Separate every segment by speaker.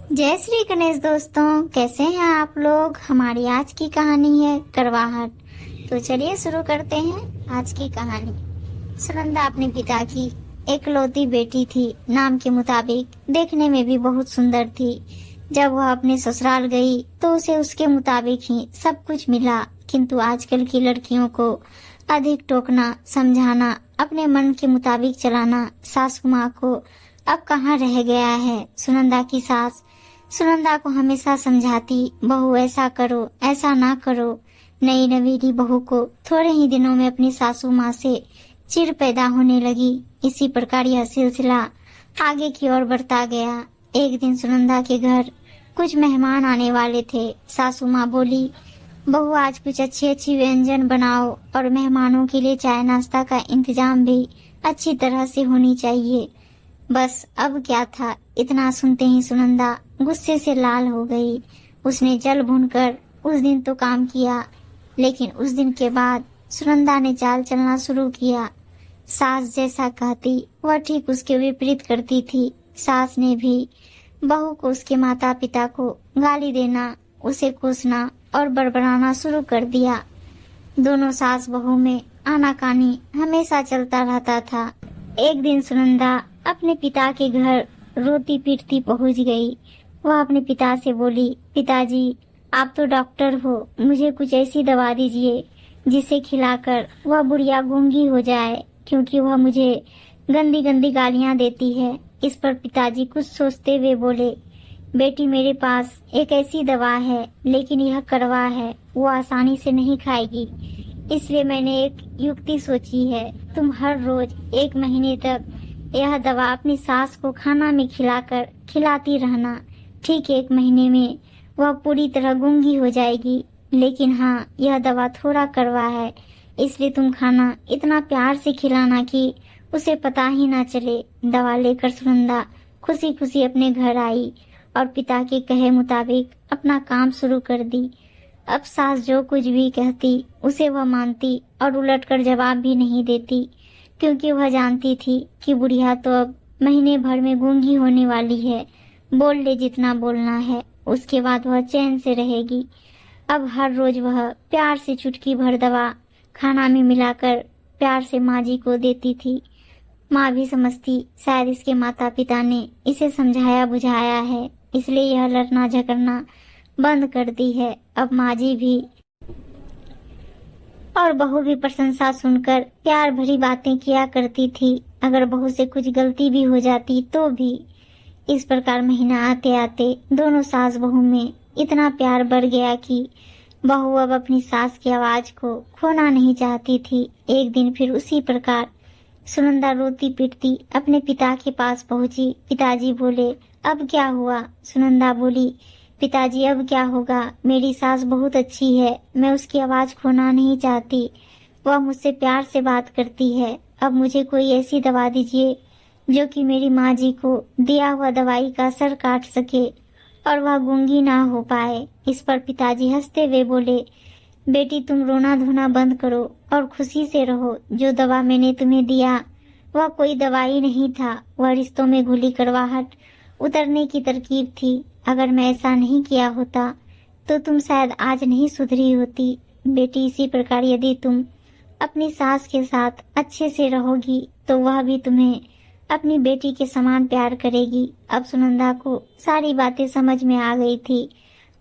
Speaker 1: जय श्री गणेश दोस्तों, कैसे हैं आप लोग। हमारी आज की कहानी है करवाहट। तो चलिए शुरू करते हैं आज की कहानी। सुनंदा अपने पिता की एकलौती बेटी थी। नाम के मुताबिक देखने में भी बहुत सुंदर थी। जब वह अपने ससुराल गई तो उसे उसके मुताबिक ही सब कुछ मिला, किंतु आजकल की लड़कियों को अधिक टोकना, समझाना, अपने मन के मुताबिक चलाना सासू माँ को अब कहाँ रह गया है। सुनंदा की सास सुनंदा को हमेशा समझाती, बहू ऐसा करो, ऐसा ना करो। नई नवीली बहू को थोड़े ही दिनों में अपनी सासू माँ से चिढ़ पैदा होने लगी। इसी प्रकार यह सिलसिला आगे की ओर बढ़ता गया। एक दिन सुनंदा के घर कुछ मेहमान आने वाले थे। सासू माँ बोली, बहू आज कुछ अच्छी अच्छी व्यंजन बनाओ और मेहमानों के लिए चाय नाश्ता का इंतजाम भी अच्छी तरह से होनी चाहिए। बस अब क्या था, इतना सुनते ही सुनंदा गुस्से से लाल हो गई। उसने जल भूनकर उस दिन तो काम किया, लेकिन उस दिन के बाद सुनंदा ने चाल चलना शुरू किया। सास जैसा कहती वह ठीक उसके विपरीत करती थी। सास ने भी बहू को उसके माता पिता को गाली देना, उसे कोसना और बड़बड़ाना शुरू कर दिया। दोनों सास बहू में आनाकानी हमेशा चलता रहता था। एक दिन सुनंदा अपने पिता के घर रोती पीटती पहुंच गई। वह अपने पिता से बोली, पिताजी आप तो डॉक्टर हो, मुझे कुछ ऐसी दवा दीजिए जिसे खिलाकर वह बुढ़िया गूंगी हो जाए, क्योंकि वह मुझे गंदी गंदी गालियां देती है। इस पर पिताजी कुछ सोचते हुए बोले, बेटी मेरे पास एक ऐसी दवा है, लेकिन यह कड़वा है, वो आसानी से नहीं खाएगी। इसलिए मैंने एक युक्ति सोची है। तुम हर रोज 1 महीने तक यह दवा अपनी सास को खाना में खिलाती रहना। ठीक 1 महीने में वह पूरी तरह गूंगी हो जाएगी। लेकिन हाँ, यह दवा थोड़ा कड़वा है, इसलिए तुम खाना इतना प्यार से खिलाना कि उसे पता ही ना चले। दवा लेकर सुनंदा खुशी खुशी अपने घर आई और पिता के कहे मुताबिक अपना काम शुरू कर दी। अब सास जो कुछ भी कहती उसे वह मानती और उलटकर जवाब भी नहीं देती, क्योंकि वह जानती थी कि बुढ़िया तो अब महीने भर में गूंगी होने वाली है। बोल ले जितना बोलना है, उसके बाद वह चैन से रहेगी। अब हर रोज वह प्यार से चुटकी भर दवा खाना में मिलाकर प्यार से माँ जी को देती थी। माँ भी समझती शायद इसके माता पिता ने इसे समझाया बुझाया है, इसलिए यह लड़ना झगड़ना बंद कर दी है। अब माँ जी भी और बहू भी प्रशंसा सुनकर प्यार भरी बातें किया करती थी। अगर बहू से कुछ गलती भी हो जाती तो भी। इस प्रकार महीना आते आते दोनों सास बहू में इतना प्यार बढ़ गया कि बहू अब अपनी सास की आवाज को खोना नहीं चाहती थी। एक दिन फिर उसी प्रकार सुनंदा रोती पीटती अपने पिता के पास पहुंची। पिताजी बोले, अब क्या हुआ। सुनंदा बोली, पिताजी अब क्या होगा, मेरी सास बहुत अच्छी है, मैं उसकी आवाज खोना नहीं चाहती, वह मुझसे प्यार से बात करती है। अब मुझे कोई ऐसी दवा दीजिए जो कि मेरी माँ जी को दिया हुआ दवाई का असर काट सके और वह गूंगी ना हो पाए। इस पर पिताजी हंसते हुए बोले, बेटी तुम रोना धोना बंद करो और खुशी से रहो। जो दवा मैंने तुम्हें दिया वह कोई दवाई नहीं था, वह रिश्तों में घुली कड़वाहट उतरने की तरकीब थी। अगर मैं ऐसा नहीं किया होता तो तुम शायद आज नहीं सुधरी होती। बेटी इसी प्रकार यदि तुम अपनी सास के साथ अच्छे से रहोगी तो वह भी तुम्हें अपनी बेटी के समान प्यार करेगी। अब सुनंदा को सारी बातें समझ में आ गई थी।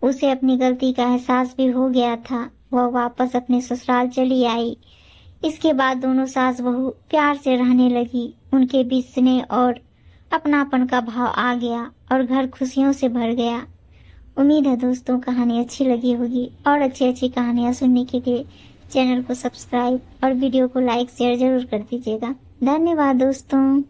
Speaker 1: उसे अपनी गलती का एहसास भी हो गया था। वह वापस अपने ससुराल चली आई। इसके बाद दोनों सास बहू प्यार से रहने लगी। उनके बीच स्नेह और अपनापन का भाव आ गया और घर खुशियों से भर गया। उम्मीद है दोस्तों कहानी अच्छी लगी होगी और अच्छी अच्छी कहानियाँ सुनने के लिए चैनल को सब्सक्राइब और वीडियो को लाइक शेयर जरूर कर दीजिएगा। धन्यवाद दोस्तों।